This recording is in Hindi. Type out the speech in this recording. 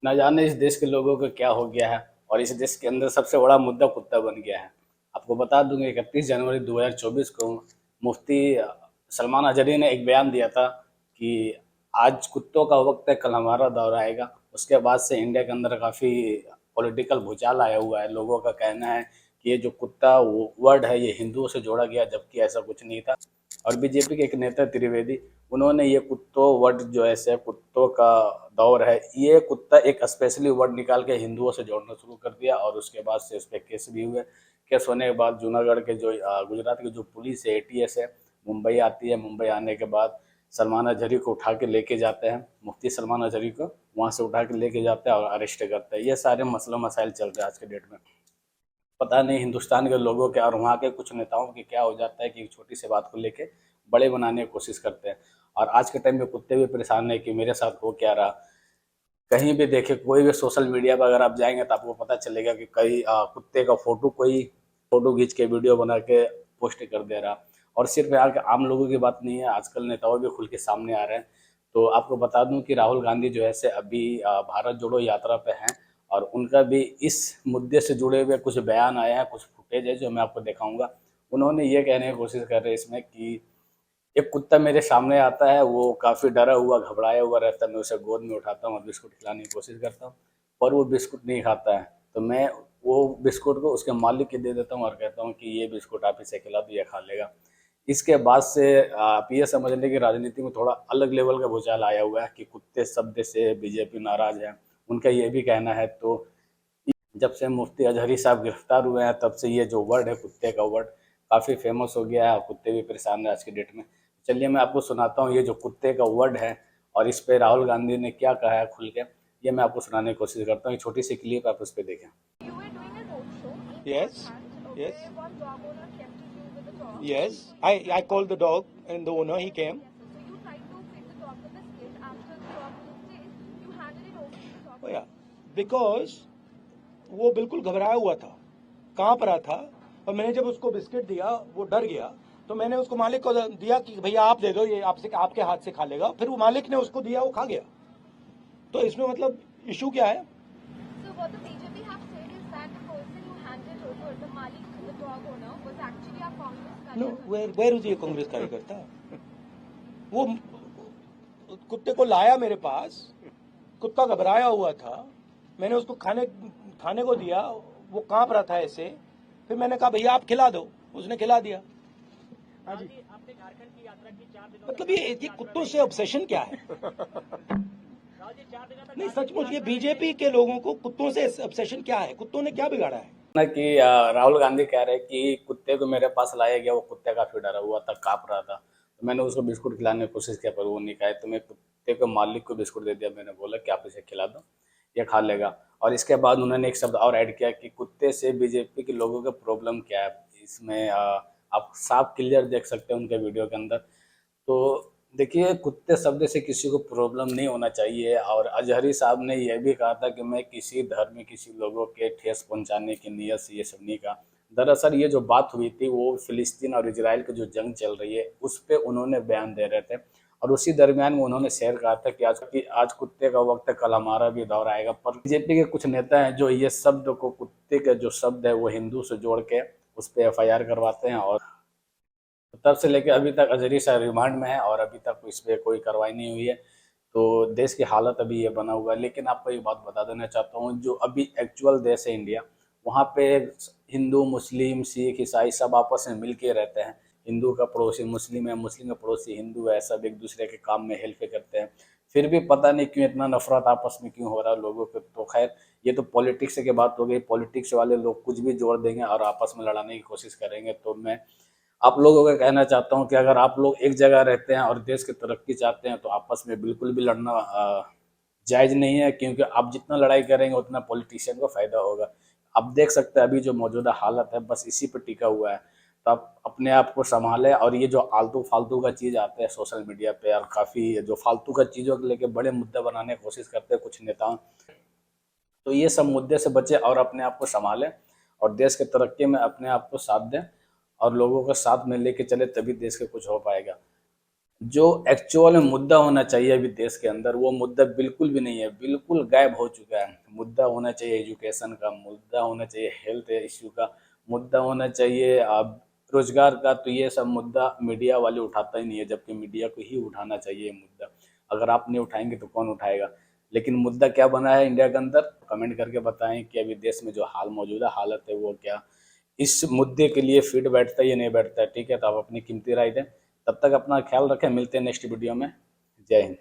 न जाने इस देश के लोगों को क्या हो गया है और इस देश के अंदर सबसे बड़ा मुद्दा कुत्ता बन गया है। आपको बता दूं 31 जनवरी 2024 को मुफ्ती सलमान अजहरी ने एक बयान दिया था कि आज कुत्तों का वक्त है, कल हमारा दौर आएगा। उसके बाद से इंडिया के अंदर काफ़ी पॉलिटिकल भूचाल आया हुआ है। लोगों का कहना है कि ये जो कुत्ता वर्ड है ये हिंदुओं से जोड़ा गया, जबकि ऐसा कुछ नहीं था। और बीजेपी के एक नेता त्रिवेदी, उन्होंने ये कुत्तों वर्ड जो ऐसे कुत्तों का दौर है, ये कुत्ता एक स्पेशली वर्ड निकाल के हिंदुओं से जोड़ना शुरू कर दिया और उसके बाद से उस पर केस भी हुए। केस होने के बाद जूनागढ़ के जो गुजरात की जो पुलिस है, एटीएस है, मुंबई आती है। मुंबई आने के बाद सलमान अजहरी को उठा के लेके जाते हैं, मुफ्ती सलमान अजहरी को वहाँ से उठा के लेके जाते हैं और अरेस्ट करते हैं। ये सारे मसला मसाइल चल रहे हैं आज के डेट में। पता नहीं हिंदुस्तान के लोगों के और वहाँ के कुछ नेताओं के क्या हो जाता है कि एक छोटी सी बात को लेके बड़े बनाने की कोशिश करते हैं। और आज के टाइम में कुत्ते भी परेशान है कि मेरे साथ हो क्या रहा। कहीं भी देखे, कोई भी सोशल मीडिया पर अगर आप जाएंगे तो आपको पता चलेगा कि कई कुत्ते का फोटो कोई फोटो खींच के वीडियो बना के पोस्ट कर दे रहा। और सिर्फ यहाँ के आम लोगों की बात नहीं है, आजकल नेताओं भी खुल के सामने आ रहे हैं। तो आपको बता दूं कि राहुल गांधी जो है से अभी भारत जोड़ो यात्रा पे हैं और उनका भी इस मुद्दे से जुड़े हुए कुछ बयान आए हैं, कुछ फुटेज है जो मैं आपको दिखाऊंगा। उन्होंने ये कहने की कोशिश कर रहे हैं इसमें कि एक कुत्ता मेरे सामने आता है, वो काफ़ी डरा हुआ घबराया हुआ रहता है। मैं उसे गोद में उठाता हूँ और बिस्कुट खिलाने की कोशिश करता हूँ, पर वो बिस्कुट नहीं खाता है। तो मैं वो बिस्कुट को उसके मालिक के दे देता हूँ और कहता हूँ कि ये बिस्कुट आप इसे खिला दो, ये खा लेगा। इसके बाद से आप ये समझ लें कि राजनीति में थोड़ा अलग लेवल का भूचाल आया हुआ है कि कुत्ते शब्द से बीजेपी नाराज है, उनका ये भी कहना है। तो जब से मुफ्ती अजहरी साहब गिरफ्तार हुए हैं तब से ये जो वर्ड है कुत्ते का वर्ड काफ़ी फेमस हो गया है और कुत्ते भी परेशान है आज की डेट में। चलिए मैं आपको सुनाता हूँ ये जो कुत्ते का वर्ड है और इस पे राहुल गांधी ने क्या कहा है खुल के, ये मैं आपको सुनाने की कोशिश करता हूँ। एक छोटी सी क्लिप आप उस पर देखें। Yes, yes, yes. I called the dog and the owner. He came. Oh yeah, because वो बिल्कुल घबराया हुआ था, कांप रहा था। और मैंने जब उसको बिस्किट दिया वो डर गया, तो मैंने उसको मालिक को दिया कि भैया आप दे दो, ये आपसे आपके हाथ से खा लेगा। फिर वो मालिक ने उसको दिया, वो खा गया। तो इसमें मतलब इशू क्या है? नो, वेयर इज ये कांग्रेस कार्यकर्ता? वो कुत्ते को लाया मेरे पास, कुत्ता घबराया हुआ था, मैंने उसको खाने को दिया, वो कांप रहा था ऐसे। फिर मैंने कहा भैया आप खिला दो, उसने खिला दिया। हाँ जी, आपने झारखंड की यात्रा की 4 दिनों, मतलब ये कुत्तों से ऑब्सेशन क्या है? नहीं सचमुच ये बीजेपी के लोगों को कुत्तों से ऑब्सेशन क्या है? कुत्तों ने क्या बिगाड़ा है? ना कि राहुल गांधी कह रहे हैं कि कुत्ते को मेरे पास लाया गया, वो कुत्ते काफी डरा हुआ था, कांप रहा था। तो मैंने उसको बिस्कुट खिलाने की कोशिश किया पर वो नहीं खाए। तो मैं कुत्ते के मालिक को बिस्कुट दे दिया, मैंने बोला कि आप इसे खिला दो, ये खा लेगा। और इसके बाद उन्होंने एक शब्द और ऐड किया कि कुत्ते से बीजेपी के लोगों का प्रॉब्लम क्या है। इसमें आप साफ क्लियर देख सकते हैं उनके वीडियो के अंदर। तो देखिए, कुत्ते शब्द से किसी को प्रॉब्लम नहीं होना चाहिए। और अजहरी साहब ने यह भी कहा था कि मैं किसी धर्म में किसी लोगों के ठेस पहुंचाने की नीयत से ये सब नहीं कहा। दरअसल ये जो बात हुई थी वो फिलिस्तीन और इजराइल की जो जंग चल रही है उस पे उन्होंने बयान दे रहे थे। और उसी दरमियान में उन्होंने शेयर कहा था कि आज कुत्ते का वक्त है, कल हमारा भी दौर आएगा। पर बीजेपी के कुछ नेता हैं जो ये शब्द को, कुत्ते का जो शब्द है वो हिंदू से जोड़ के उस पर एफआईआर करवाते हैं। और तब से लेकर अभी तक अजहरी साहब रिमांड में है और अभी तक इस पर कोई कार्रवाई नहीं हुई है। तो देश की हालत अभी ये बना हुआ है। लेकिन आपको एक बात बता देना चाहता हूँ, जो अभी एक्चुअल देश है इंडिया, वहाँ पे हिंदू मुस्लिम सिख ईसाई सब आपस में मिल के रहते हैं। हिंदू का पड़ोसी मुस्लिम है, मुस्लिम का पड़ोसी हिंदू है, सब एक दूसरे के काम में हेल्प करते हैं। फिर भी पता नहीं क्यों इतना नफरत आपस में क्यों हो रहा है लोगों को। तो खैर, ये तो पॉलिटिक्स की बात हो गई। पॉलिटिक्स वाले लोग कुछ भी जोड़ देंगे और आपस में लड़ाने की कोशिश करेंगे। तो मैं आप लोगों को कहना चाहता हूँ कि अगर आप लोग एक जगह रहते हैं और देश की तरक्की चाहते हैं तो आपस में बिल्कुल भी लड़ना जायज़ नहीं है, क्योंकि आप जितना लड़ाई करेंगे उतना पॉलिटिशियन को फायदा होगा। आप देख सकते हैं अभी जो मौजूदा हालत है बस इसी पर टिका हुआ है। तो आप अपने आप को संभालें। और ये जो आलतू फालतू का चीज़ आते हैं सोशल मीडिया पे और काफ़ी जो फालतू का चीज़ों को लेके बड़े मुद्दे बनाने की कोशिश करते हैं कुछ नेता, तो ये सब मुद्दे से बचे और अपने आप को संभालें और देश की तरक्की में अपने आप को साथ दें और लोगों को साथ में लेके चले, तभी देश के कुछ हो पाएगा। जो एक्चुअल में मुद्दा होना चाहिए अभी देश के अंदर, वो मुद्दा बिल्कुल भी नहीं है, बिल्कुल गायब हो चुका है। मुद्दा होना चाहिए एजुकेशन का, मुद्दा होना चाहिए हेल्थ इश्यू का, मुद्दा होना चाहिए रोजगार का। तो ये सब मुद्दा मीडिया वाले उठाता ही नहीं है, जबकि मीडिया को ही उठाना चाहिए ये मुद्दा। अगर आप नहीं उठाएंगे तो कौन उठाएगा। लेकिन मुद्दा क्या बना है इंडिया के अंदर, कमेंट करके बताएं कि अभी देश में जो मौजूदा हालत है वो क्या इस मुद्दे के लिए फिट बैठता है या नहीं बैठता है। ठीक है, तो आप अपनी कीमती राय दें। तब तक अपना ख्याल रखें, मिलते हैं नेक्स्ट वीडियो में। जय हिंद।